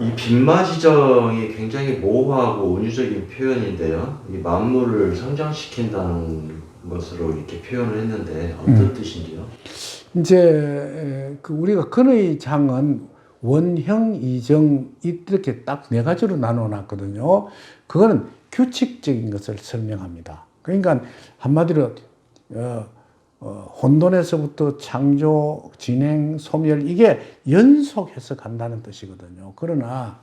이 빈마지정이 굉장히 모호하고 운유적인 표현인데요. 이 만물을 성장시킨다는 것으로 이렇게 표현을 했는데 어떤 뜻인지요? 이제 그 우리가 근의 장은 원형, 이정 이렇게 딱 네 가지로 나눠 놨거든요. 그거는 규칙적인 것을 설명합니다. 그러니까 한마디로 혼돈에서부터 창조, 진행, 소멸 이게 연속해서 간다는 뜻이거든요. 그러나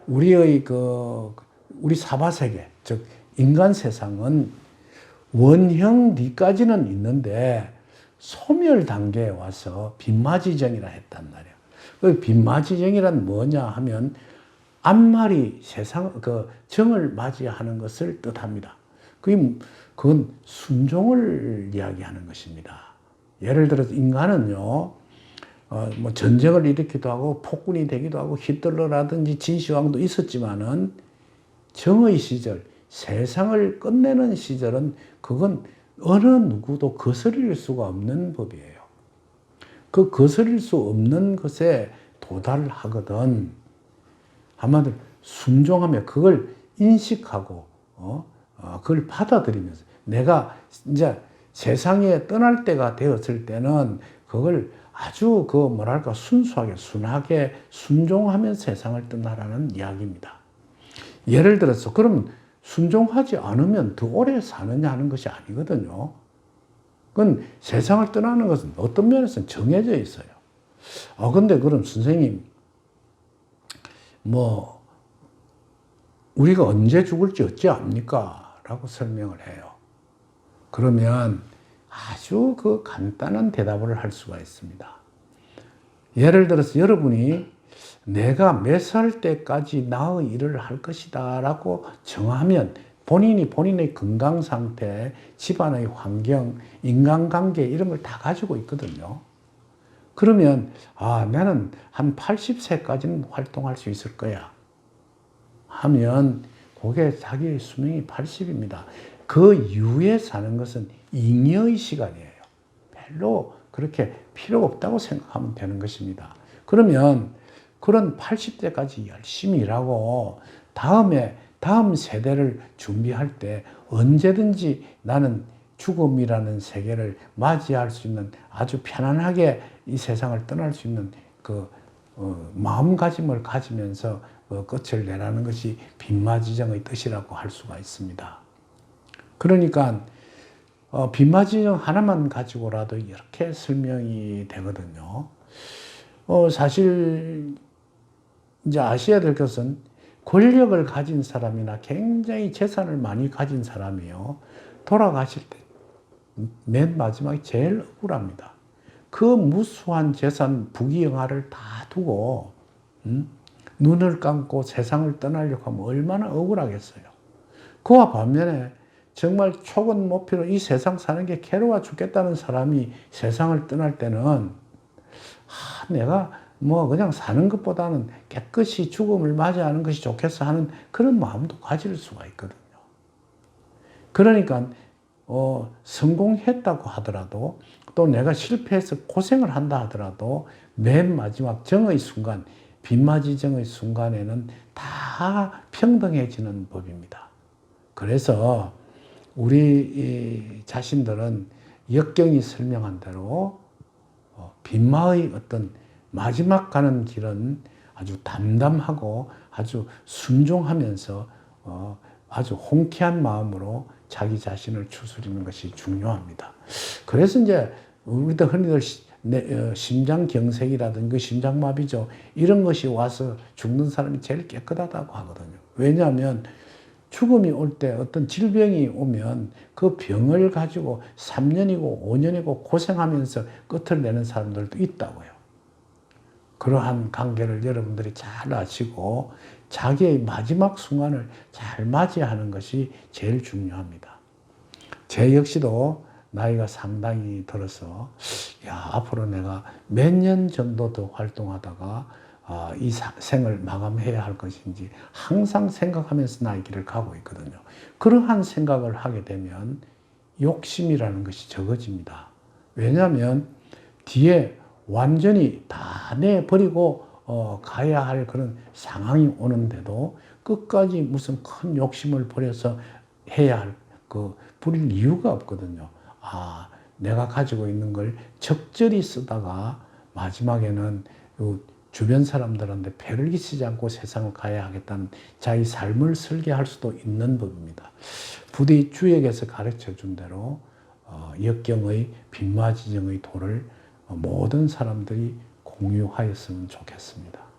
우리의 우리 사바세계, 즉 인간 세상은 원형 뒤까지는 있는데 소멸 단계에 와서 빈마지정이라 했단 말이에요. 그 빈마지정이란 뭐냐 하면 앞말이 세상 정을 맞이하는 것을 뜻합니다. 그건 순종을 이야기하는 것입니다. 예를 들어서 인간은요, 뭐 전쟁을 일으키기도 하고 폭군이 되기도 하고 히틀러라든지 진시황도 있었지만은 정의 시절, 세상을 끝내는 시절은 그건 어느 누구도 거스릴 수가 없는 법이에요. 그 거스릴 수 없는 것에 도달하거든. 한마디로 순종하며 그걸 인식하고 그걸 받아들이면서 내가 이제 세상에 떠날 때가 되었을 때는 그걸 아주 뭐랄까 순수하게 순하게 순종하면 세상을 떠나라는 이야기입니다. 예를 들어서 그럼 순종하지 않으면 더 오래 사느냐 하는 것이 아니거든요. 그건 세상을 떠나는 것은 어떤 면에서는 정해져 있어요. 근데 그럼 선생님, 뭐, 우리가 언제 죽을지 어찌 압니까? 라고 설명을 해요. 그러면 아주 간단한 대답을 할 수가 있습니다. 예를 들어서 여러분이 내가 몇 살 때까지 나의 일을 할 것이다 라고 정하면 본인이 본인의 건강 상태, 집안의 환경, 인간관계 이런 걸 다 가지고 있거든요. 그러면 나는 한 80세까지는 활동할 수 있을 거야 하면 그게 자기의 수명이 80입니다. 그 이후에 사는 것은 잉여의 시간이에요. 별로 그렇게 필요 없다고 생각하면 되는 것입니다. 그러면 그런 80대까지 열심히 일하고 다음 세대를 준비할 때 언제든지 나는 죽음이라는 세계를 맞이할 수 있는 아주 편안하게 이 세상을 떠날 수 있는 마음가짐을 가지면서 끝을 내라는 것이 빈마지정의 뜻이라고 할 수가 있습니다. 그러니까 빈마지정 하나만 가지고라도 이렇게 설명이 되거든요. 사실 이제 아셔야 될 것은 권력을 가진 사람이나 굉장히 재산을 많이 가진 사람이요. 돌아가실 때 맨 마지막에 제일 억울합니다. 그 무수한 재산, 부귀영화를 다 두고 눈을 감고 세상을 떠나려고 하면 얼마나 억울하겠어요. 그와 반면에 정말 촉은 높이로 이 세상 사는 게 괴로워 죽겠다는 사람이 세상을 떠날 때는 내가 뭐 그냥 사는 것보다는 깨끗이 죽음을 맞이하는 것이 좋겠어 하는 그런 마음도 가질 수가 있거든요. 그러니까 성공했다고 하더라도 또 내가 실패해서 고생을 한다 하더라도 맨 마지막 정의 순간, 빈마지정의 순간에는 다 평등해지는 법입니다. 그래서 우리 자신들은 역경이 설명한 대로 빈마의 어떤 마지막 가는 길은 아주 담담하고 아주 순종하면서 아주 홍쾌한 마음으로 자기 자신을 추스리는 것이 중요합니다. 그래서 이제 우리도 흔히들 심장경색이라든가 심장마비죠. 이런 것이 와서 죽는 사람이 제일 깨끗하다고 하거든요. 왜냐하면 죽음이 올 때 어떤 질병이 오면 그 병을 가지고 3년이고 5년이고 고생하면서 끝을 내는 사람들도 있다고요. 그러한 관계를 여러분들이 잘 아시고 자기의 마지막 순간을 잘 맞이하는 것이 제일 중요합니다. 제 역시도 나이가 상당히 들어서 앞으로 내가 몇 년 정도 더 활동하다가 이 생을 마감해야 할 것인지 항상 생각하면서 나의 길을 가고 있거든요. 그러한 생각을 하게 되면 욕심이라는 것이 적어집니다. 왜냐하면 뒤에 완전히 다 내버리고 가야 할 그런 상황이 오는데도 끝까지 무슨 큰 욕심을 부려서 해야 할 부릴 이유가 없거든요. 아, 내가 가지고 있는 걸 적절히 쓰다가 마지막에는 주변 사람들한테 폐를 끼치지 않고 세상을 가야 하겠다는 자기 삶을 설계할 수도 있는 법입니다. 부디 주역에서 가르쳐 준 대로 역경의 빈마지정의 도를 모든 사람들이 공유하였으면 좋겠습니다.